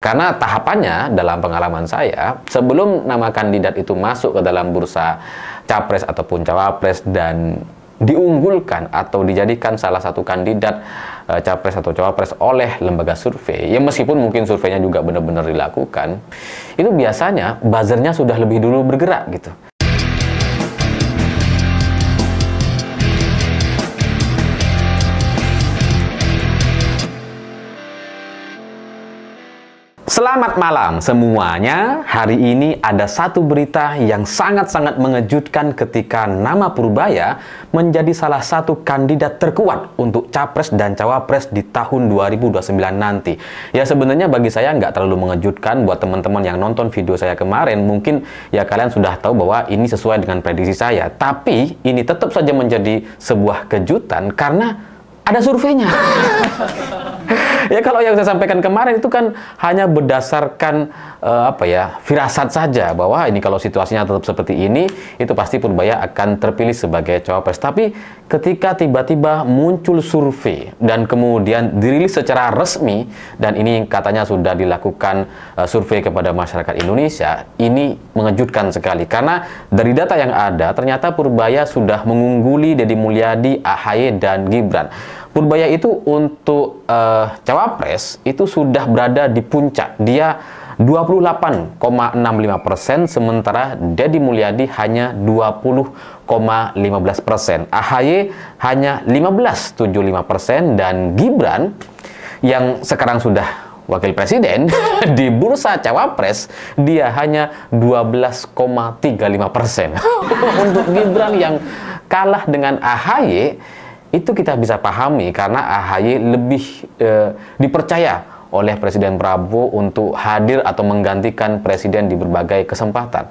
Karena tahapannya dalam pengalaman saya, sebelum nama kandidat itu masuk ke dalam bursa capres ataupun cawapres dan diunggulkan atau dijadikan salah satu kandidat capres atau cawapres oleh lembaga survei, ya meskipun mungkin surveinya juga benar-benar dilakukan, itu biasanya buzzernya sudah lebih dulu bergerak gitu. Selamat malam semuanya. Hari ini ada satu berita yang sangat-sangat mengejutkan ketika nama Purbaya menjadi salah satu kandidat terkuat untuk capres dan cawapres di tahun 2029 nanti. Ya sebenarnya bagi saya nggak terlalu mengejutkan. Buat teman-teman yang nonton video saya kemarin, mungkin ya kalian sudah tahu bahwa ini sesuai dengan prediksi saya. Tapi ini tetap saja menjadi sebuah kejutan karena ada surveinya. Ya kalau yang saya sampaikan kemarin itu kan hanya berdasarkan firasat saja bahwa ini kalau situasinya tetap seperti ini, itu pasti Purbaya akan terpilih sebagai cawapres. Tapi ketika tiba-tiba muncul survei dan kemudian dirilis secara resmi, dan ini katanya sudah dilakukan survei kepada masyarakat Indonesia, ini mengejutkan sekali karena dari data yang ada ternyata Purbaya sudah mengungguli Deddy Mulyadi, AHY dan Gibran. Purbaya itu untuk cawapres itu sudah berada di puncak. Dia 28,65%, sementara Deddy Mulyadi hanya 20,15%. AHY hanya 15,75% dan Gibran yang sekarang sudah wakil presiden di bursa cawapres dia hanya 12,35%. Untuk Gibran yang kalah dengan AHY itu kita bisa pahami karena AHY lebih dipercaya oleh Presiden Prabowo untuk hadir atau menggantikan presiden di berbagai kesempatan.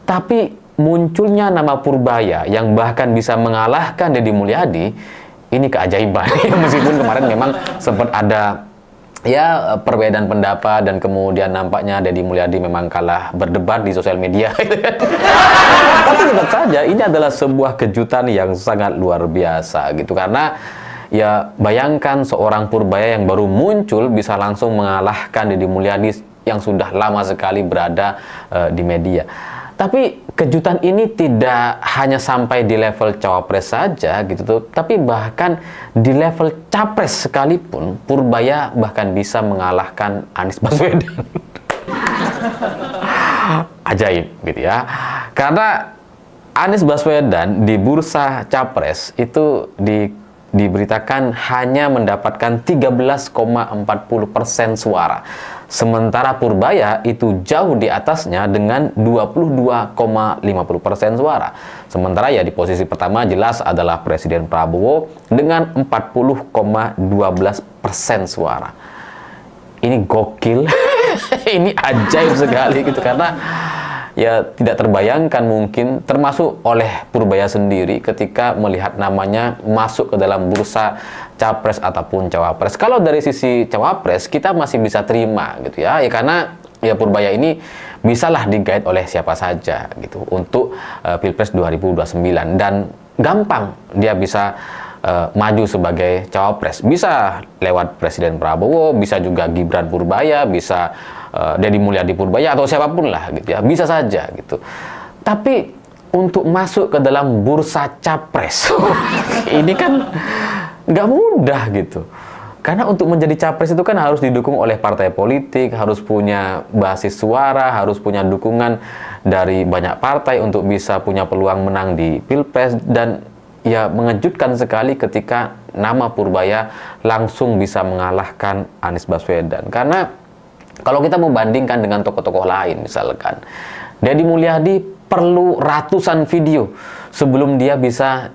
Tapi munculnya nama Purbaya yang bahkan bisa mengalahkan Deddy Mulyadi, ini keajaiban. Meskipun kemarin memang sempat ada ya perbedaan pendapat dan kemudian nampaknya Deddy Mulyadi memang kalah berdebat di sosial media. Tapi tetap saja ini adalah sebuah kejutan yang sangat luar biasa gitu, karena ya bayangkan seorang Purbaya yang baru muncul bisa langsung mengalahkan Deddy Mulyadi yang sudah lama sekali berada di media. Tapi kejutan ini tidak hanya sampai di level cawapres saja gitu tuh, tapi bahkan di level capres sekalipun Purbaya bahkan bisa mengalahkan Anies Baswedan. Ajaib gitu ya. Karena Anies Baswedan di bursa capres itu diberitakan hanya mendapatkan 13,40% suara. Sementara Purbaya itu jauh di atasnya dengan 22,50% suara. Sementara ya di posisi pertama jelas adalah Presiden Prabowo dengan 40,12% suara. Ini gokil. Ini ajaib sekali gitu, karena ya tidak terbayangkan mungkin termasuk oleh Purbaya sendiri ketika melihat namanya masuk ke dalam bursa capres ataupun cawapres. Kalau dari sisi cawapres kita masih bisa terima gitu ya, karena ya Purbaya ini bisalah digait oleh siapa saja gitu untuk Pilpres 2029 dan gampang dia bisa maju sebagai cawapres. Bisa lewat Presiden Prabowo, bisa juga Gibran Purbaya, bisa Deddy Mulyadi Purbaya atau siapapun lah gitu ya, bisa saja gitu. Tapi untuk masuk ke dalam bursa capres ini kan nggak mudah gitu, karena untuk menjadi capres itu kan harus didukung oleh partai politik, harus punya basis suara, harus punya dukungan dari banyak partai untuk bisa punya peluang menang di Pilpres. Dan ya mengejutkan sekali ketika nama Purbaya langsung bisa mengalahkan Anies Baswedan. Karena kalau kita membandingkan dengan tokoh-tokoh lain, misalkan Deddy Mulyadi perlu ratusan video sebelum dia bisa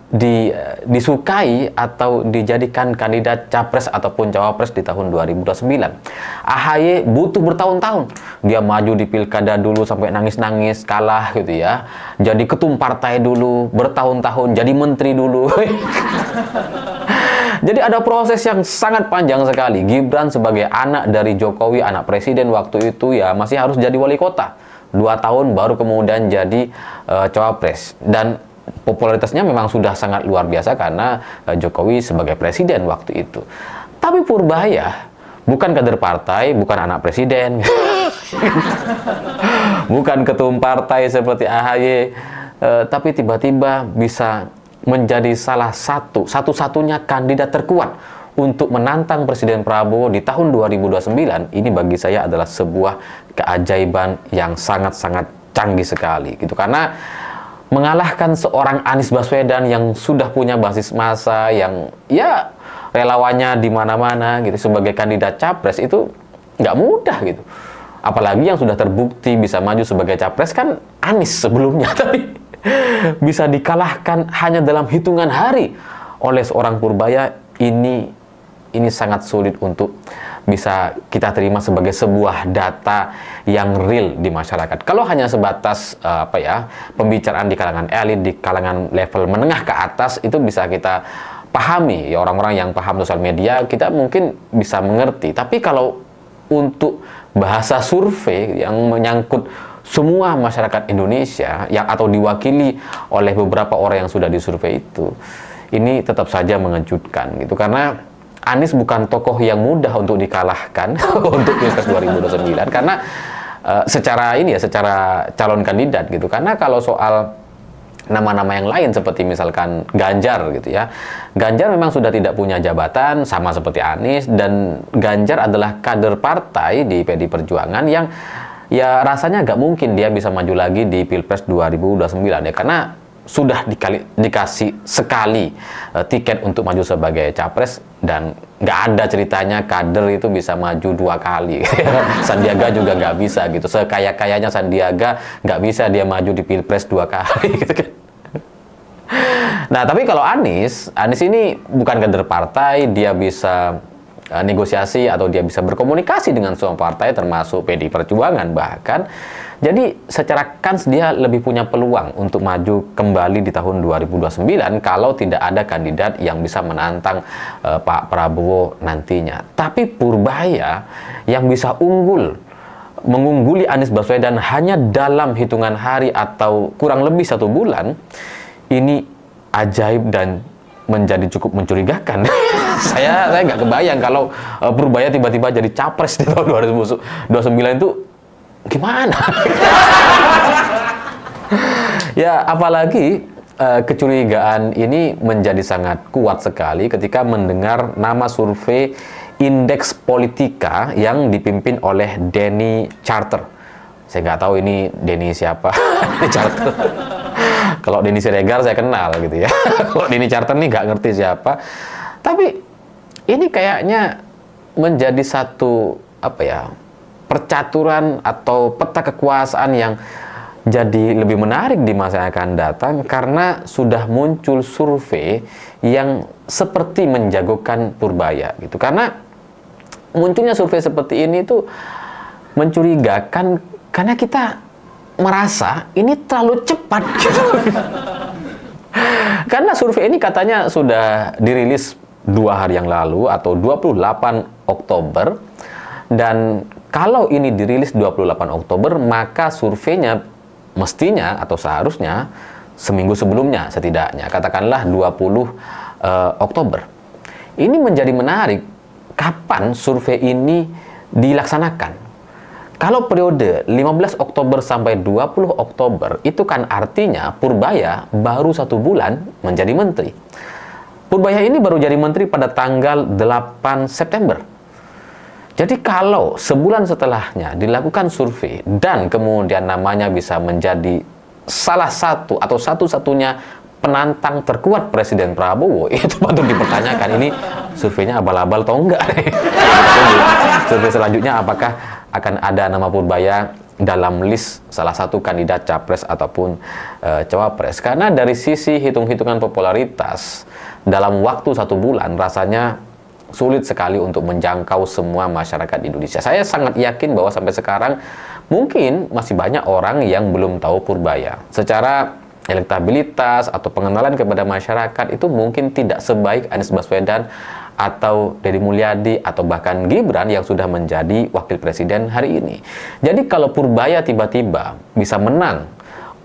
disukai atau dijadikan kandidat capres ataupun cawapres di tahun 2029. AHY butuh bertahun-tahun. Dia maju di pilkada dulu sampai nangis-nangis kalah gitu ya. Jadi ketum partai dulu bertahun-tahun, jadi menteri dulu. Jadi ada proses yang sangat panjang sekali. Gibran sebagai anak dari Jokowi, anak presiden waktu itu ya masih harus jadi wali kota. 2 tahun baru kemudian jadi cawapres. Dan popularitasnya memang sudah sangat luar biasa karena Jokowi sebagai presiden waktu itu. Tapi Purbaya bukan kader partai, bukan anak presiden, bukan ketum partai seperti AHY, tapi tiba-tiba bisa menjadi salah satu-satunya kandidat terkuat untuk menantang Presiden Prabowo di tahun 2029. Ini bagi saya adalah sebuah keajaiban yang sangat-sangat canggih sekali gitu, karena mengalahkan seorang Anies Baswedan yang sudah punya basis massa, yang ya relawannya di mana-mana gitu sebagai kandidat capres, itu nggak mudah gitu. Apalagi yang sudah terbukti bisa maju sebagai capres kan Anies sebelumnya, tapi bisa dikalahkan hanya dalam hitungan hari oleh seorang Purbaya, ini sangat sulit untuk bisa kita terima sebagai sebuah data yang real di masyarakat. Kalau hanya sebatas pembicaraan di kalangan elit, di kalangan level menengah ke atas, itu bisa kita pahami, ya orang-orang yang paham sosial media, kita mungkin bisa mengerti. Tapi kalau untuk bahasa survei yang menyangkut semua masyarakat Indonesia yang atau diwakili oleh beberapa orang yang sudah disurvei itu, ini tetap saja mengejutkan gitu, karena Anies bukan tokoh yang mudah untuk dikalahkan untuk Pilpres 2029, karena secara calon kandidat gitu. Karena kalau soal nama-nama yang lain seperti misalkan Ganjar gitu ya, Ganjar memang sudah tidak punya jabatan sama seperti Anies, dan Ganjar adalah kader partai di PDI Perjuangan yang ya rasanya nggak mungkin dia bisa maju lagi di Pilpres 2029 ya, karena sudah dikasih sekali tiket untuk maju sebagai capres, dan nggak ada ceritanya kader itu bisa maju 2 kali. Sandiaga juga nggak bisa gitu, sekaya-kayanya Sandiaga nggak bisa dia maju di Pilpres 2 kali gitu kan. Nah tapi kalau Anies ini bukan kader partai, dia bisa negosiasi atau dia bisa berkomunikasi dengan semua partai termasuk PDI Perjuangan bahkan. Jadi secara kans dia lebih punya peluang untuk maju kembali di tahun 2029 kalau tidak ada kandidat yang bisa menantang Pak Prabowo nantinya. Tapi Purbaya yang bisa mengungguli Anies Baswedan hanya dalam hitungan hari atau kurang lebih 1 bulan, ini ajaib dan menjadi cukup mencurigakan. saya nggak kebayang kalau Purbaya tiba-tiba jadi capres di tahun 2029 itu gimana? Ya, apalagi kecurigaan ini menjadi sangat kuat sekali ketika mendengar nama survei Indeks Politika yang dipimpin oleh Denny Charter. Saya nggak tahu ini Denny siapa. Denny Charter. Kalau Denny Siregar saya kenal gitu ya. Kalau Denny Charter nih nggak ngerti siapa. Tapi ini kayaknya menjadi satu percaturan atau peta kekuasaan yang jadi lebih menarik di masa yang akan datang, karena sudah muncul survei yang seperti menjagokan Purbaya gitu. Karena munculnya survei seperti ini tuh mencurigakan, karena kita merasa ini terlalu cepat gitu. Karena survei ini katanya sudah dirilis 2 hari yang lalu atau 28 Oktober, dan kalau ini dirilis 28 Oktober, maka surveinya mestinya atau seharusnya seminggu sebelumnya setidaknya, katakanlah 20 Oktober. Ini menjadi menarik, kapan survei ini dilaksanakan. Kalau periode 15 Oktober sampai 20 Oktober, itu kan artinya Purbaya baru 1 bulan menjadi menteri. Purbaya ini baru jadi menteri pada tanggal 8 September. Jadi kalau sebulan setelahnya dilakukan survei dan kemudian namanya bisa menjadi salah satu atau satu-satunya penantang terkuat Presiden Prabowo, itu patut dipertanyakan, ini surveinya abal-abal atau enggak. Survei selanjutnya apakah akan ada nama Purbaya dalam list salah satu kandidat capres ataupun cawapres. Karena dari sisi hitung-hitungan popularitas dalam waktu 1 bulan rasanya sulit sekali untuk menjangkau semua masyarakat Indonesia. Saya sangat yakin bahwa sampai sekarang mungkin masih banyak orang yang belum tahu Purbaya. Secara elektabilitas atau pengenalan kepada masyarakat itu mungkin tidak sebaik Anies Baswedan atau Deddy Mulyadi atau bahkan Gibran yang sudah menjadi wakil presiden hari ini. Jadi kalau Purbaya tiba-tiba bisa menang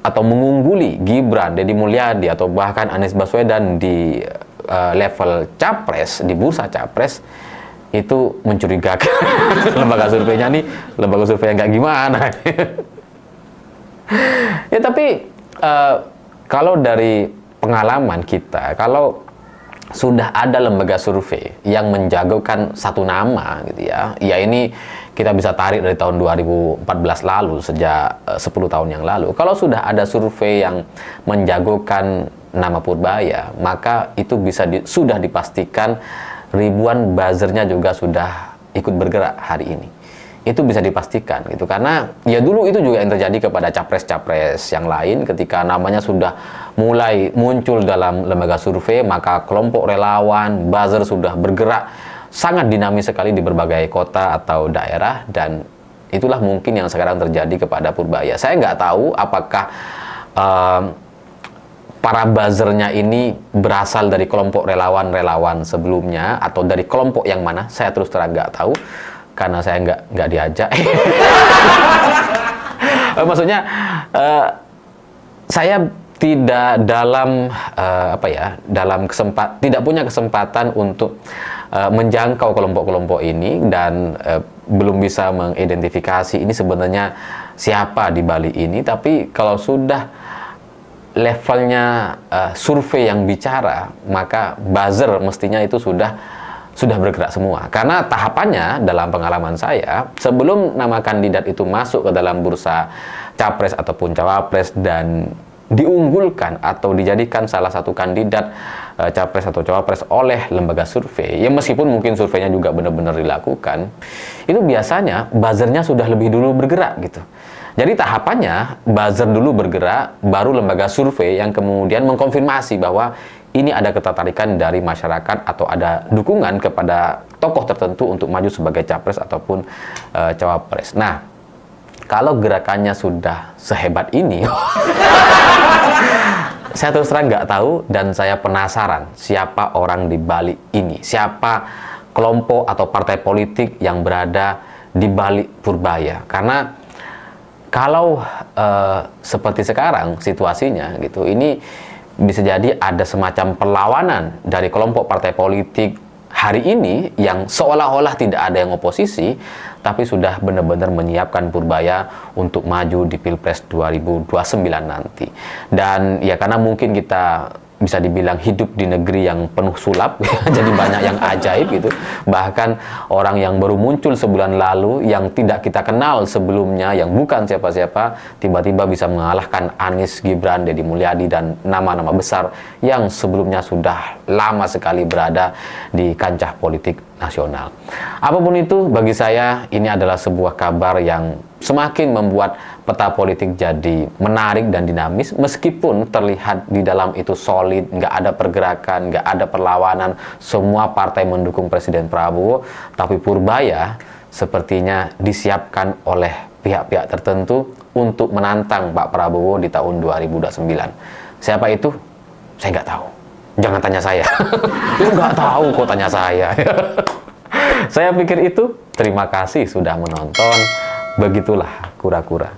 atau mengungguli Gibran, Deddy Mulyadi atau bahkan Anies Baswedan di level capres, di bursa capres, itu mencurigakan. Lembaga surveinya nih, lembaga survei yang kayak gimana? Ya tapi kalau dari pengalaman kita, kalau sudah ada lembaga survei yang menjagokan satu nama gitu ya, ya ini kita bisa tarik dari tahun 2014 lalu, sejak 10 tahun yang lalu. Kalau sudah ada survei yang menjagokan nama Purbaya, maka itu sudah dipastikan ribuan buzzernya juga sudah ikut bergerak hari ini. Itu bisa dipastikan gitu, karena ya dulu itu juga yang terjadi kepada capres-capres yang lain. Ketika namanya sudah mulai muncul dalam lembaga survei, maka kelompok relawan buzzer sudah bergerak sangat dinamis sekali di berbagai kota atau daerah, dan itulah mungkin yang sekarang terjadi kepada Purbaya. Saya nggak tahu apakah para buzzernya ini berasal dari kelompok relawan-relawan sebelumnya atau dari kelompok yang mana. Saya terus terang nggak tahu, karena saya nggak diajak. Maksudnya saya tidak dalam tidak punya kesempatan untuk menjangkau kelompok-kelompok ini, dan belum bisa mengidentifikasi ini sebenarnya siapa di balik ini. Tapi kalau sudah levelnya survei yang bicara, maka buzzer mestinya itu sudah bergerak semua. Karena tahapannya dalam pengalaman saya, sebelum nama kandidat itu masuk ke dalam bursa capres ataupun cawapres dan diunggulkan atau dijadikan salah satu kandidat capres atau cawapres oleh lembaga survei, ya meskipun mungkin surveinya juga benar-benar dilakukan, itu biasanya buzzernya sudah lebih dulu bergerak gitu. Jadi tahapannya buzzer dulu bergerak, baru lembaga survei yang kemudian mengkonfirmasi bahwa ini ada ketertarikan dari masyarakat atau ada dukungan kepada tokoh tertentu untuk maju sebagai capres ataupun cawapres. Nah, kalau gerakannya sudah sehebat ini, saya terus terang nggak tahu, dan saya penasaran siapa orang di balik ini, siapa kelompok atau partai politik yang berada di balik Purbaya. Karena kalau seperti sekarang situasinya gitu, ini bisa jadi ada semacam perlawanan dari kelompok partai politik hari ini yang seolah-olah tidak ada yang oposisi, tapi sudah benar-benar menyiapkan Purbaya untuk maju di Pilpres 2029 nanti. Dan ya karena mungkin kita bisa dibilang hidup di negeri yang penuh sulap, jadi banyak yang ajaib gitu. Bahkan orang yang baru muncul sebulan lalu, yang tidak kita kenal sebelumnya, yang bukan siapa-siapa, tiba-tiba bisa mengalahkan Anies, Gibran, Deddy Mulyadi, dan nama-nama besar yang sebelumnya sudah lama sekali berada di kancah politik nasional. Apapun itu, bagi saya ini adalah sebuah kabar yang semakin membuat peta politik jadi menarik dan dinamis, meskipun terlihat di dalam itu solid, nggak ada pergerakan, nggak ada perlawanan, semua partai mendukung Presiden Prabowo, tapi Purbaya sepertinya disiapkan oleh pihak-pihak tertentu untuk menantang Pak Prabowo di tahun 2029. Siapa itu? Saya nggak tahu. Jangan tanya saya. Ya nggak tahu kok tanya saya. Saya pikir itu. Terima kasih sudah menonton. Begitulah kura-kura.